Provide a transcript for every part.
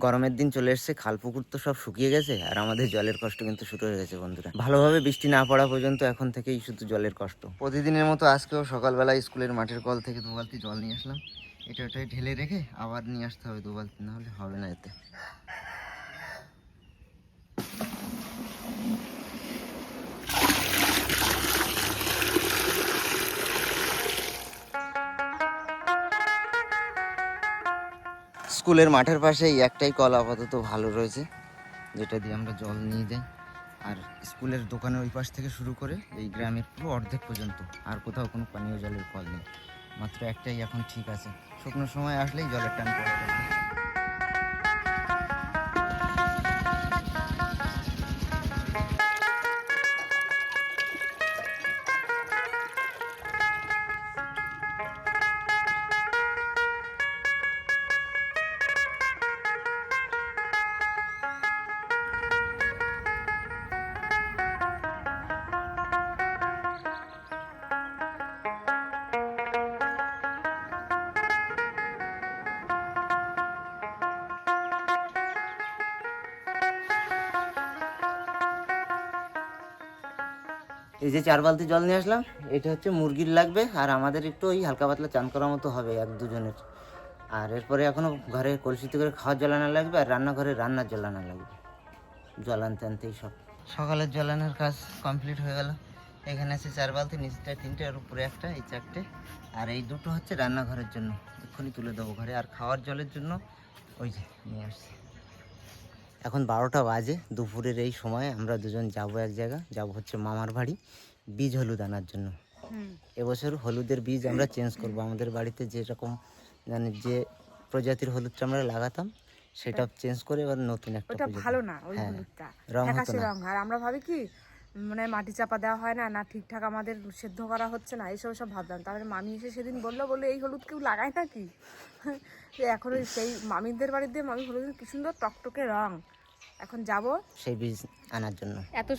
গরমের দিন চলে এসেছে, খাল পুকুর তো সব শুকিয়ে গেছে, আর আমাদের জলের কষ্ট কিন্তু শুরু হয়ে গেছে বন্ধুরা। ভালোভাবে বৃষ্টি না পড়া পর্যন্ত এখন থেকেই শুধু জলের কষ্ট। প্রতিদিনের মতো আজকেও সকালবেলা স্কুলের মাঠের কল থেকে 2 বালতি জল নিয়ে আসলাম। এটাই ঢেলে রেখে আবার নিয়ে আসতে হবে 2 বালতি, নাহলে হবে না এতে। স্কুলের মাঠের পাশে এই একটাই কল আপাতত ভালো রয়েছে, যেটা দিয়ে আমরা জল নিয়ে যাই। আর স্কুলের দোকানের ওই পাশ থেকে শুরু করে এই গ্রামের পুরো অর্ধেক পর্যন্ত আর কোথাও কোনো পানীয় জলের কল নেই, মাত্র একটাই এখন ঠিক আছে। শুকনো সময় আসলেই জলের টান পড়ে যাবে। এই যে 4 বালতি জল নিয়ে আসলাম, এটা হচ্ছে মুরগির লাগবে, আর আমাদের একটু ওই হালকা পাতলা চান করার মতো হবে 1-2 জনের। আর এরপরে এখনও ঘরে কলসিতে করে খাওয়ার জল আনা লাগবে, আর রান্নাঘরে রান্নার জল আনা লাগবে। জল আনতে আনতেই সব সকালের জল আনার কাজ কমপ্লিট হয়ে গেল। এখানে আছে 4 বালতি, নিচটা 3টে আর উপরে একটা, এই 4টে। আর এই 2টো হচ্ছে রান্নাঘরের জন্য, এক্ষুনি তুলে দেবো ঘরে। আর খাওয়ার জলের জন্য ওই যে নিয়ে আসছি। এখন 12টা বাজে, দুপুরের এই সময় আমরা দুজন যাব এক জায়গা, যাব হচ্ছে মামার বাড়ি বীজ হলুদ আনার জন্য। এবছর হলুদের বীজ আমরা চেঞ্জ করব। আমাদের বাড়িতে যেরকম মানে যে প্রজাতির হলুদটা আমরা লাগাতাম সেটা চেঞ্জ করে এবার নতুন একটা ওটা ভালো না, ওই হলুদটা ফ্যাকাশে রং। আর আমরা ভাবি কি মানে মাটি চাপা দেওয়া হয় না, না ঠিকঠাক আমাদের সেদ্ধ করা হচ্ছে না, এইসব সব ভাবলাম। তারপরে মামি এসে সেদিন বললো এই হলুদ কেউ লাগায় নাকি? এখন ওই সেই মামিদের বাড়ি দিয়ে মামি হলুদ কি সুন্দর টকটকে রং। এখন যাব সেই বীজ আনার জন্য। এত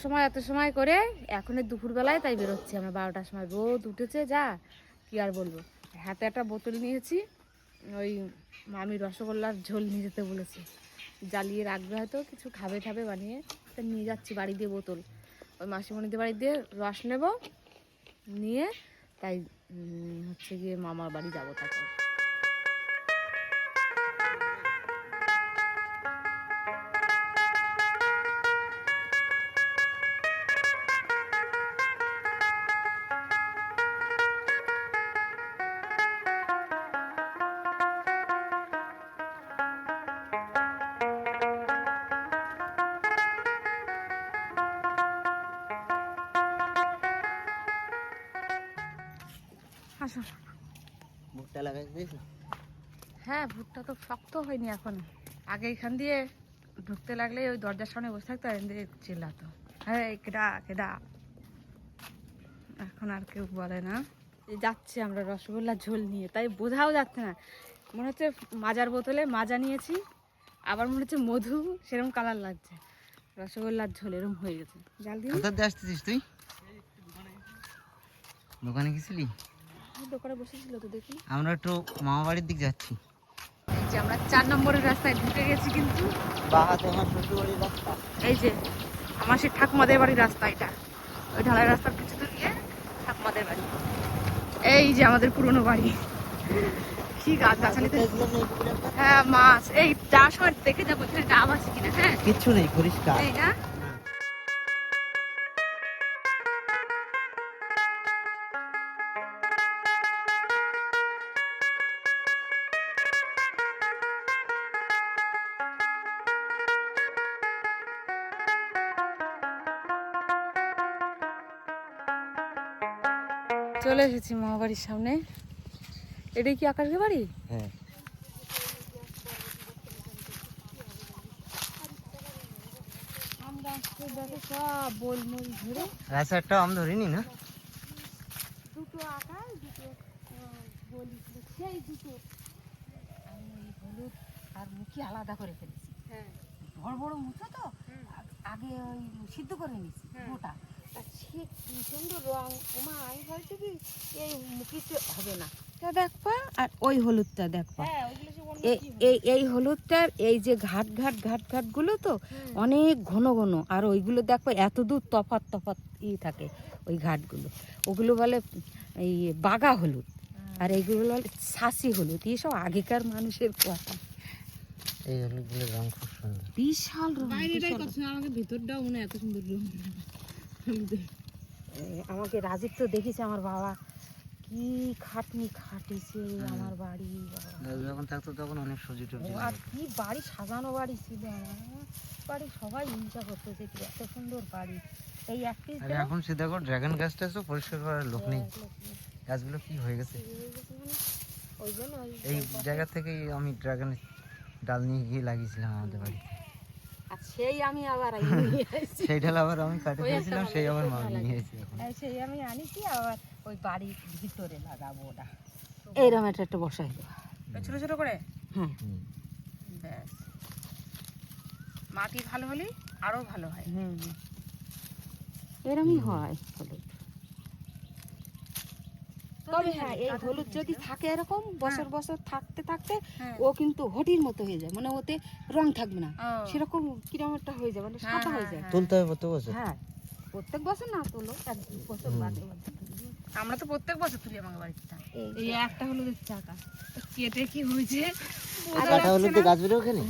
সময় করে এখন দুপুরবেলায় তাই বেরোচ্ছি আমরা। 12টার সময় রোদ উঠেছে, যা কি আর বলবো। হাতে একটা বোতল নিয়েছি, ওই মামি রসগোল্লার ঝোল নিয়ে যেতে বলেছে, জ্বালিয়ে রাখবে হয়তো, কিছু খাবে বানিয়ে। তা নিয়ে যাচ্ছি বাড়ি দিয়ে বোতল, ওই মাসিমণিদের বাড়ি দিয়ে রস নেব, নিয়ে তাই হচ্ছে গিয়ে মামার বাড়ি যাবো। তারপর আসো। ভুট্টা লাগাই দিয়েছো? হ্যাঁ, ভুট্টা তো শক্ত হয়নি এখন। আগে এখান দিয়ে ঢুকতে লাগলে ওই দরজার সামনে বসে থাকতো, এখান দিয়ে চিল্লাতো, হ্যাঁ কেডা কেডা। এখন আর কেউ বলে না। যাচ্ছি আমরা রসগোল্লার ঝোল নিয়ে, তাই বোঝাও যাচ্ছে না, মনে হচ্ছে মাজার বোতলে মাজা নিয়েছি, আবার মনে হচ্ছে মধু, সেরকম কালার লাগছে। রসগোল্লার ঝোল এরকম হয়ে গেছে। জাল দিয়ে কোথা দিয়ে আসতেছিস তুই? দোকানে গেছিলি? দোকানে বসেছিল তো, দেখি। আমরা একটু মামা বাড়ির দিক যাচ্ছি। এই যে আমরা 4 নম্বরের রাস্তায় ঢুকে গেছি, কিন্তু বাহাতে আমার শ্বশুর বাড়ির রাস্তা। এই যে আমার সেই ঠাকুমাদের বাড়ির রাস্তা, এটা ওই ঢালাই রাস্তার কিছু দূর গিয়ে ঠাকুমাদের বাড়ি। এই যে আমাদের পুরনো বাড়ি, কি গাছ গাছালিতে। হ্যাঁ, মাছ এই যাওয়ার সময় দেখে যাবো এখানে ডাব আছে কিনা। হ্যাঁ, কিচ্ছু নেই, পরিষ্কার। এই না চলে এসেছি মামা বাড়ির সামনে। এটাই কি আকাশের বাড়ি? হ্যাঁ। আমরা দেখো সব বলমল ধরে রাস্তাটা আম ধরিনি না? দুটো আকাশ, দুটো বলি, সেই দুটো আমি হলুদ আর মুখি আলাদা করে ফেলেছি। হ্যাঁ, বড় বড় মুখো তো আগে ওই সিদ্ধ করে নিয়েছি গোটা। আর সে কি সুন্দর রং। ওমা, আমি ভাবছি কি এই মুখিতে হবে না, হলুদটা দেখবা আর ওই হলুদটা দেখবা। হ্যাঁ ওইগুলো সব অন্য এই হলুদটার এই যে ঘাট গুলো তো অনেক ঘন ঘন, আর ওইগুলো দেখো এত দূর তফাৎ থাকে ওই ঘাটগুলো, ওগুলো বলে এই বাগা হলুদ, আর এইগুলো বলে ছাসি হলুদ। এইসব আগেকার মানুষের কথা। এই হলুদগুলোর রং খুব সুন্দর, বিশাল রং। বাইরেটাই কত সুন্দর, আমাকে ভিতরটাও মনে হয় এত সুন্দর রং হলুদের। আমাকে রাজীব তো দেখেছে, আমার বাবা কি খাটনি খাটিছে আমার বাড়ি, বাবা। যখন থাকতো তখন অনেক সবজি টবজি আর কি বাড়ি সাজানো বাড়ি ছিল আমার বাড়ি, সবাই হিংসা করতো যে কি এত সুন্দর বাড়ি। এই একটি আর এখন সে দেখো ড্রাগন গাছটা তো পরিষ্কার করার লোক নেই, গাছগুলো কি হয়ে গেছে। ওই জন্য এই জায়গা থেকেই আমি ড্রাগন ডাল নিয়ে গিয়ে লাগিয়েছিলাম আমাদের বাড়িতে। আর সেই আমি আবার সেই ডাল আবার আমি কাটে ফেলেছিলাম, সেই আবার মা নিয়ে এসেছে এখন। সেই আমি আনিছি আবার ওই বাড়ির ভিতরে লাগাবো ওটা। এইরকম একটা বসাই দেবো ছোট ছোট করে। হ্যাঁ ব্যাস, মাটি ভালো হলে আরো ভালো হয়। এরমই হয় হলুদ। তবে হ্যাঁ, এই হলুদ যদি থাকে এরকম বছর বছর থাকতে থাকতে ও কিন্তু হটির মতো হয়ে যায়, মানে ওতে রং থাকবে না, সেরকম কিরকম একটা হয়ে যায়, মানে সাদা হয়ে যায়। তুলতে হবে প্রত্যেক বছর? হ্যাঁ, প্রত্যেক বছর না তোলো, এক বছর বাদে বাদে। আমরা তো প্রত্যেক বছর তুলি আমার বাড়িতে। এই একটা হলুদের চাকা কেটে কি হয়েছে, কাটা হলুদে গাছ বেরো ওখানে?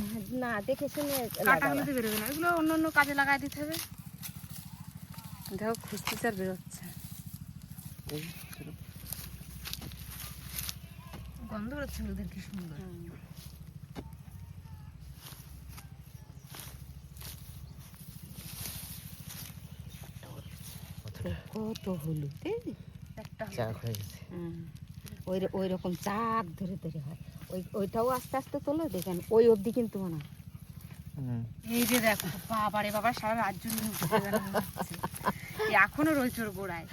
না দেখে শুনে কাটা হলুদে বেরোবে না, এগুলো অন্য অন্য কাজে লাগাই দিতে হবে। দেখো খুশকিচার বেরোচ্ছে, গন্ধ বেরোচ্ছে হলুদের, কি সুন্দর। কত হলুদ একটা চাক হয়ে গেছে। ওই রকম চাক ধরে ধরে হয়। ওইটাও আস্তে আস্তে তোলো, দেখেন ওই অবধি কিন্তু না। এই যে দেখো, বাবারে বাবা, সারা রাজ্য নিয়ে ঘুরে বেড়ানো হচ্ছে। এখনো রয়েছে ওর গোড়ায়,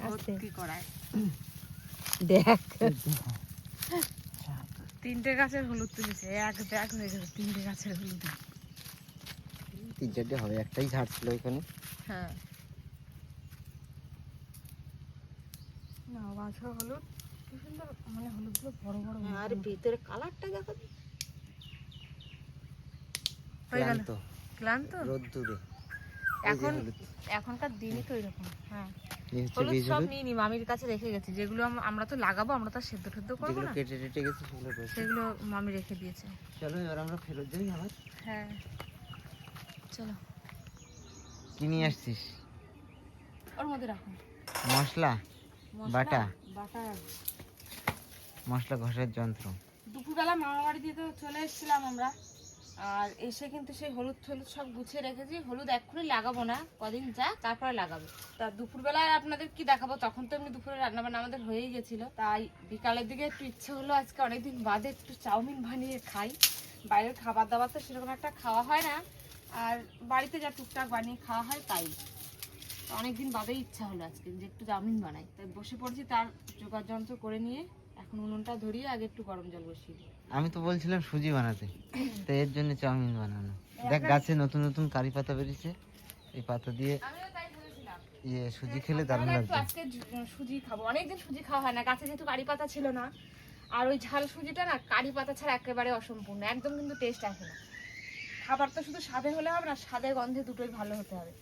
ভর্তি করায়। দেখ, তিনটে গাছের হলুদ তুলেছে, এক ব্যাগ হয়ে গেছে তিনটে গাছের হলুদ। 3-4টে হবে, একটাই ঝাড় ছিল ওইখানে। হ্যাঁ, না গাছের হলুদ কি সুন্দর, মানে হলুদগুলো বড় বড়। আর ভিতরে কালারটা দেখো। হয়ে গেল ক্লান্ত, ক্লান্ত রোদ্দুরে। এখন এখনকার দিনই তো এরকম। হ্যাঁ, এই হচ্ছে হলুদ বীজ সব হলুদ। নিয়ে নি, মামির কাছে রেখে গেছি। যেগুলো আমরা তো লাগাবো, আমরা তো সেদ্ধ টেদ্ধ করবো যেগুলো না, কেটে টেটে গেছে সেগুলো রয়েছে। সেগুলো মামি রেখে দিয়েছে। চলো এবার আমরা ফেরত যাই আবার। হ্যাঁ চলো, কি নিয়ে আসছিস? ওর মধ্যে রাখো মশলা, বাটা, বাটা। মশলা ঘষার যন্ত্র। দুপুরবেলা মামা বাড়ি দিয়ে তো চলে এসেছিলাম আমরা, আর এসে কিন্তু সেই হলুদ টলুদ সব গুছিয়ে রেখেছি। হলুদ এক্ষুনি লাগাবো না, কদিন যা তারপরে লাগাবো। তা দুপুরবেলায় আপনাদের কি দেখাবো, তখন তো এমনি দুপুরে রান্নাবান্না আমাদের হয়েই গেছিল। তাই বিকালের দিকে একটু ইচ্ছে হলো আজকে অনেকদিন বাদে একটু চাউমিন বানিয়ে খাই। বাইরের খাবার দাবার তো সেরকম একটা খাওয়া হয় না, আর বাড়িতে যা টুকটাক বানিয়ে খাওয়া হয় তাই। অনেকদিন বাদেই ইচ্ছা হলো আজকে যে একটু চাউমিন বানাই, তাই বসে পড়েছি। তার জোগাড় যন্ত্র করে নিয়ে এখন উনুনটা ধরিয়ে আগে একটু গরম জল বসিয়ে দিই। আমি তো বলছিলাম সুজি বানাতে, তো এর জন্য চাউমিন বানানো। দেখ গাছে নতুন নতুন কারি পাতা বেরিয়েছে, এই পাতা দিয়ে আমিও তাই ভেবেছিলাম সুজি খেলে দারুণ তাহলে একটু লাগবে। আজকে সুজি খাবো, অনেকদিন সুজি খাওয়া হয় না। গাছে যেহেতু কারি পাতা ছিল না, আর ওই ঝাল সুজিটা না কারি পাতা ছাড়া একেবারে অসম্পূর্ণ, একদম কিন্তু টেস্ট আসে না। খাবার তো শুধু স্বাদে হলে হবে না, স্বাদে গন্ধে দুটোই ভালো হতে হবে।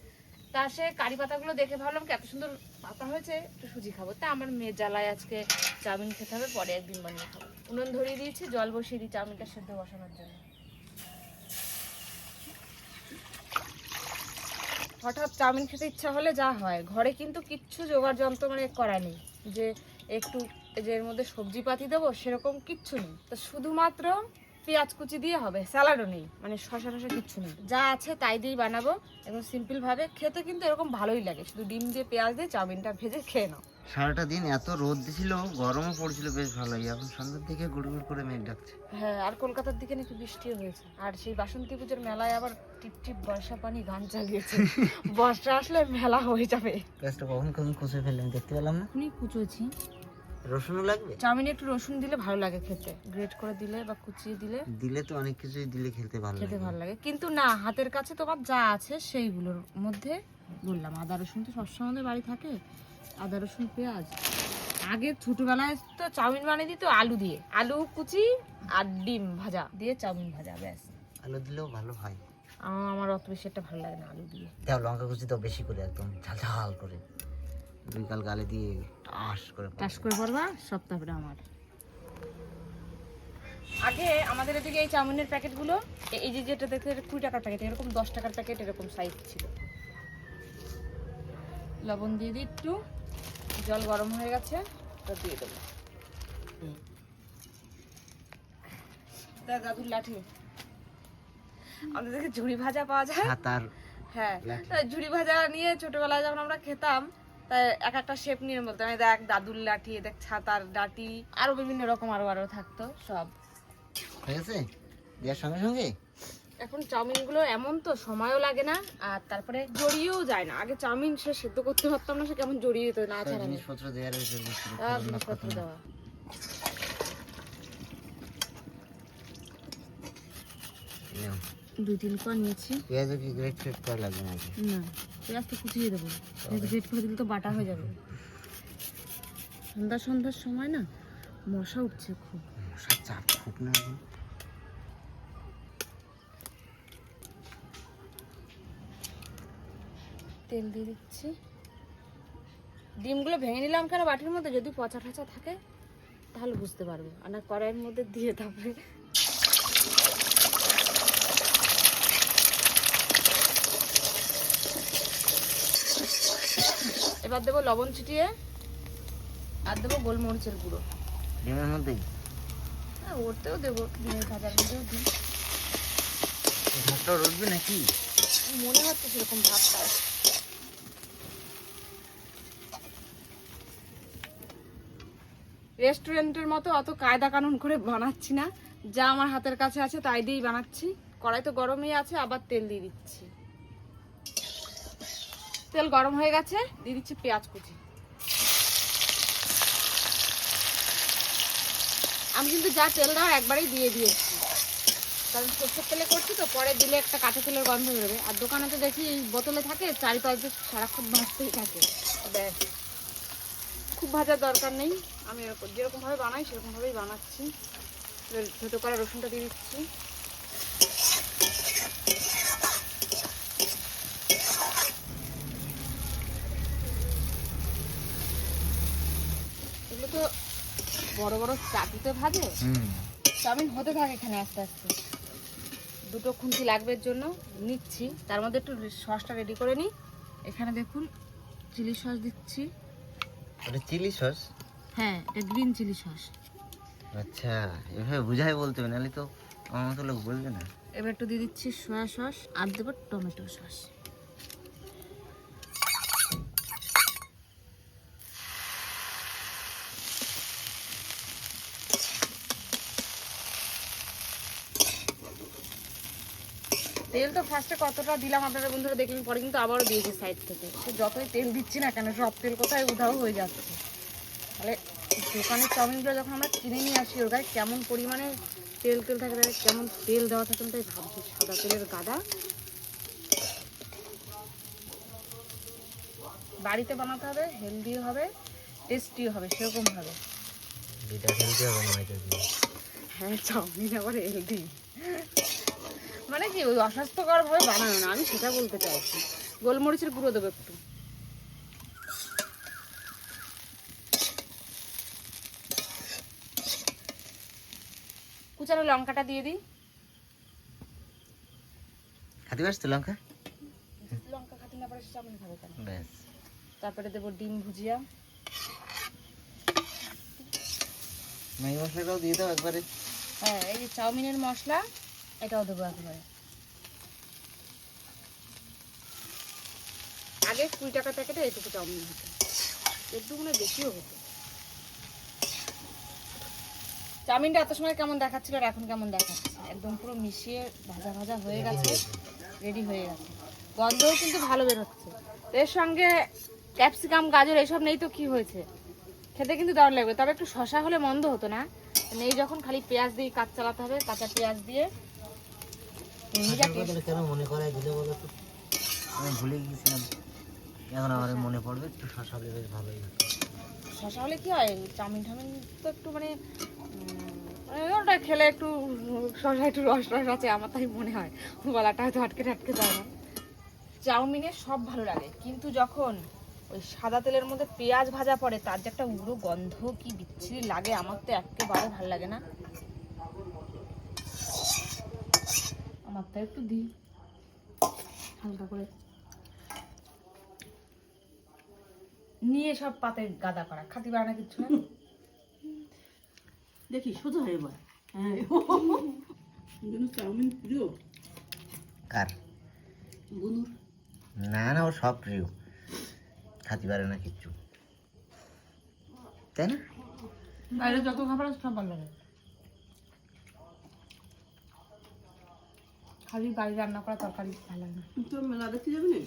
তা সে কারি পাতাগুলো দেখে ভাবলাম কি এত সুন্দর পাতা হয়েছে, একটু সুজি খাবো। তা আমার মেয়ের জ্বালায় আজকে চাউমিন খেতে হবে, পরে একদিন বানিয়ে খাবো। উনুন ধরিয়ে দিয়েছি, জল বসিয়ে দিই চাউমিনটা সেদ্ধ বসানোর জন্য। হঠাৎ চাউমিন খেতে ইচ্ছা হলে যা হয়, ঘরে কিন্তু কিচ্ছু জোগাড় যন্ত্র মানে করা নেই যে একটু যে এর মধ্যে সবজি পাতি দেবো, সেরকম কিচ্ছু নেই। তো শুধুমাত্র পেঁয়াজ কুচি দিয়ে হবে, স্যালাডও নেই, মানে শসা টসা কিচ্ছু নেই। যা আছে তাই দিয়েই বানাবো, এবং সিম্পল ভাবে খেতে কিন্তু এরকম ভালোই লাগে। শুধু ডিম দিয়ে পেঁয়াজ দিয়ে চাউমিনটা ভেজে খেয়ে নাও। সারাটা দিন এত রোদ দিছিল, গরমও পড়ছিল বেশ ভালোই। এখন সন্ধ্যার দিকে গুড়গুড় করে মেঘ ডাকছে। হ্যাঁ, আর কলকাতার দিকে নাকি বৃষ্টিও হয়েছে। আর সেই বাসন্তী পুজোর মেলায় আবার টিপ টিপ বর্ষা পানি গান চালিয়েছে। বর্ষা আসলে মেলা হয়ে যাবে। পেঁয়াজটা কখন কখন কষে ফেললাম দেখতে পেলাম না। এখনই কুচোছি। রসুনও লাগবে? চাউমিনে একটু রসুন দিলে ভালো লাগে খেতে, গ্রেট করে দিলে বা কুচিয়ে দিলে দিলে তো অনেক কিছুই দিলে খেতে ভালো খেতে লাগে। ভালো লাগে। কিন্তু না, হাতের কাছে তোমার যা আছে সেইগুলোর মধ্যে বললাম, আদা রসুন তো সবসময় আমাদের বাড়ি থাকে, আদা রসুন পেঁয়াজ, আগে ছোটবেলায় তো চাউমিন বানিয়ে দিত আলু দিয়ে, আলু কুচি আর ডিম ভাজা দিয়ে চাউমিন ভাজা, ব্যাস। আলু দিলেও ভালো হয়। আমার অত বেশি একটা ভালো লাগে না আলু দিয়ে। দাও লঙ্কা কুচি তো বেশি করে, একদম ঝাল ঝাল করে, দুই কাল গালে দিয়ে টাস করে পড়বা সপ্তাহটা আমার। আগে আমাদের এদিকে এই চাউমিনের প্যাকেটগুলো, এই যে যেটা দেখতে 20 টাকার প্যাকেট, এরকম 10 টাকার প্যাকেট এরকম সাইজ ছিল। লবণ দিয়ে দিই একটু, জল গরম হয়ে গেছে, তো দিয়ে দেবো। দাদুর লাঠি, আমাদের থেকে ঝুড়ি ভাজা পাওয়া যায়। হ্যাঁ, ঝুড়ি ভাজা নিয়ে ছোটবেলায় যখন আমরা খেতাম, তাই এক একটা শেপ নিয়ে বলতাম, দেখ দাদুর লাঠি, দেখ ছাতার লাঠি, আরো বিভিন্ন রকম আরো থাকতো সব। হয়ে গেছে দেওয়ার সঙ্গে সঙ্গে। এখন চাউমিন গুলো এমন তো সময়ও লাগে না, আর তারপরে জড়িয়েও যায় না। আগে চাউমিন সে সেদ্ধ করতে পারতাম না, সে কেমন জড়িয়ে যেত না ছাড়া জিনিসপত্র দেওয়ার জিনিসপত্র দেওয়া। দুই তিন কোয়া নিয়েছি। পেঁয়াজও কি গ্রেট ফ্রেট করা লাগবে নাকি? না, পেঁয়াজ তো কুচিয়ে দেবো, গ্রেট করে দিলে তো বাটা হয়ে যাবে। সন্ধ্যার সময় না মশা উঠছে খুব, মশার চাপ খুব না এখন। তেল দিয়ে দিচ্ছি। ডিমগুলো ভেঙে নিলাম কেন বাটির মধ্যে, যদি পচা ঠাচা থাকে তাহলে বুঝতে পারবে, আর না কড়াইয়ের মধ্যে দিয়ে তারপরে এবার দেবো লবণ ছিটিয়ে, আর দেবো গোলমরিচের গুঁড়ো ডিমের মধ্যেই। হ্যাঁ, ওরতেও দেবো, ডিমের ভাজার মধ্যেও দিই। ভাতটা রসবে নাকি মনে হচ্ছে সেরকম ভাতটা। রেস্টুরেন্টের মতো অত কায়দা কানুন করে বানাচ্ছি না, যা আমার হাতের কাছে আছে তাই দিয়েই বানাচ্ছি। কড়াই তো গরমই আছে, আবার তেল দিয়ে দিচ্ছি। তেল গরম হয়ে গেছে, দিয়ে দিচ্ছি পেঁয়াজ কুচি। আমি কিন্তু যা তেল দাও একবারেই দিয়ে দিয়েছি, কারণ সরষের তেলে করছি তো, পরে দিলে একটা কাঁচা তেলের গন্ধ বেরোবে। আর দোকানে তো দেখি বোতলে থাকে, 4-5 দিন সারাক্ষণ ভাজতেই থাকে, ব্যাস। খুব ভাজার দরকার নেই, আমি এরকম যেরকমভাবে বানাই সেরকমভাবেই বানাচ্ছি। ছোটো করে রসুনটা দিয়ে দিচ্ছি। এগুলো তো বড় বড় চাটুতে ভাজে, চাউমিন হতে থাকে এখানে আস্তে আস্তে। দুটো খুন্তি লাগবে এর জন্য নিচ্ছি, তার মধ্যে একটু সসটা রেডি করে নিই। এখানে দেখুন চিলি সস দিচ্ছি। এটা চিলি সস? হ্যাঁ, এটা গ্রিন চিলি সস। আচ্ছা, এভাবে বুঝাই বলতে হবে, নাহলে তো আমার মতো লোক বলবে না। এবার একটু দিয়ে দিচ্ছি সয়া সস, আর দেবো টমেটো সস। তেল তো ফার্স্টে কতটা দিলাম আপনারা বন্ধুরা দেখলেন, পরে কিন্তু আবারও দিয়েছি সাইড থেকে। সে যতই তেল দিচ্ছি না কেন, সব তেল কোথায় উধাও হয়ে যাচ্ছে। তাহলে দোকানের চাউমিনগুলো যখন আমরা কিনে নিয়ে আসি, ওর গায়ে কেমন পরিমাণে তেল থাকে, তাহলে কেমন তেল দেওয়া থাকে তাই ভাবছি। সাদা তেলের গাদা। বাড়িতে বানাতে হবে, হেলদিও হবে, টেস্টিও হবে, সেরকম হবে। হ্যাঁ, চাউমিন আবার হেলদি মানে কি, ওই অস্বাস্থ্যকর ভাবে বানানো না, আমি সেটা বলতে চাইছি। গোলমরিচের গুঁড়ো দেবো একটু। কুচানো লঙ্কাটা দিয়ে দিই। খাতে পারছ তো লঙ্কা? লঙ্কা খাতে না পারে চাউমিন খাবে কেন? ব্যাস। তারপরে দেবো ডিম ভুজিয়া। ম্যাগি মশলাটাও দিয়ে দাও একবারে। হ্যাঁ, এই যে চাউমিনের মশলা, এটাও দেবো একবারে। আগে 20 টাকার প্যাকেটে এটুকু চাউমিন হতো, এর দুগুণে বেশিও হতো। চাউমিনটা এত সময় কেমন দেখাচ্ছিল আর এখন কেমন দেখাচ্ছে, একদম পুরো মিশিয়ে ভাজা ভাজা হয়ে গেছে, রেডি হয়ে গেছে। গন্ধও কিন্তু ভালো বেরোচ্ছে। এর সঙ্গে ক্যাপসিকাম, গাজর এসব নেই তো কি হয়েছে, খেতে কিন্তু দারুণ লাগবে। তবে একটু শসা হলে মন্দ হতো না। নেই যখন খালি পেঁয়াজ দিয়ে কাজ চালাতে হবে, কাঁচা পেঁয়াজ দিয়ে। কেন মনে করাই দিলে বলো তো, আমি ভুলে গিয়েছিলাম, এখন আমার মনে পড়বে। একটু শসা হলে বেশ ভালোই হতো। শশা হলে কি হয়, চাউমিন টাউমিন তো একটু মানে ওটা খেলে একটু শশা একটু রস রস আছে, আমার তাই মনে হয়, গলাটা হয়তো আটকে টাটকে যায় না। চাউমিনে সব ভালো লাগে, কিন্তু যখন ওই সাদা তেলের মধ্যে পেঁয়াজ ভাজা পড়ে তার যে একটা উড়ো গন্ধ কি বিচ্ছিরি লাগে, আমার তো একেবারে ভালো লাগে না। আমার তো একটু দিই হালকা করে নিয়ে সব পাতে গাদা করা, খাতি বাড়া কিছু না। দেখি সোজা হয়ে এবার। হ্যাঁ চাউমিন প্রিয় কার? বুনুর। না না, ও সব প্রিয়, খাতে পারে না কিচ্ছু, তাই না? বাইরে যত খাবার আছে সব ভালো লাগে, খালি বাড়ি রান্না করা তরকারি ভালো লাগে না। তো মেলা দেখতে যাবি না?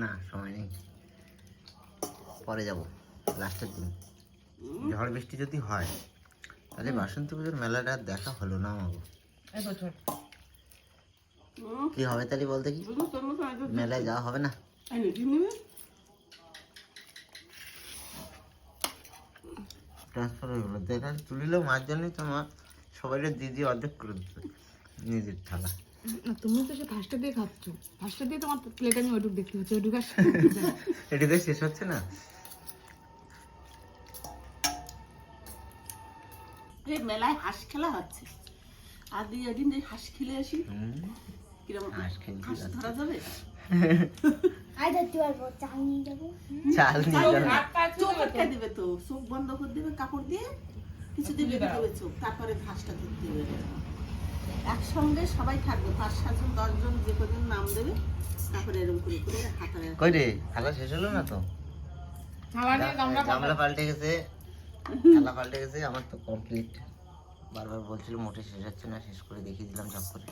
না, সময় নেই, পরে যাব, লাস্টের দিন। ঝড় বৃষ্টি যদি হয় তাহলে বাসন্তী পুজোর মেলাটা আর দেখা হলো না আমাকে। এই বছর কি হবে তাহলে বলতে কি, বুনু তোর মতো আগে মেলায় যাওয়া হবে না? আইনে ডিম নেবে? ট্রান্সফার হয়ে গেলো, দেখা তুলিলেও মার জন্যই তো মা সবাইকে দিদি অর্ধেক করে দিচ্ছে নিজের থালা। তুমি তো সে ফার্স্টে দিয়ে খাচ্ছ, ফার্স্টে দিয়ে তোমার প্লেটে আমি ওইটুক দেখতে হচ্ছে, ওইটুক আর এটিতে শেষ হচ্ছে না। এই মেলায় হাঁস খেলা হচ্ছে, আর দিয়ে একদিন যে হাঁস খেলে আসি। কিরকম হাঁস খেলছি হাঁস রাতে। ধরা যাবে? চাল নিয়ে যাবে। চোখ আটকায় দিবে তো, চোখ বন্ধ করে দিবে কাপড় দিয়ে, কিছু দিয়ে বেঁধে দেবে চোখ, তারপরে ঘাসটা ধরতে হবে। একসঙ্গে সবাই থাকবে, 5-7 জন 10 জন যে কজন নাম দেবে, তারপরে এরকম করে করে হাতারে কই রে, খেলা শেষ হলো না তো? গামলা পাল্টে গেছে, খেলা পাল্টে গেছে, আমার তো কমপ্লিট। বারবার বলছিল মোটে শেষ হচ্ছে না, শেষ করে দেখিয়ে দিলাম সব করে।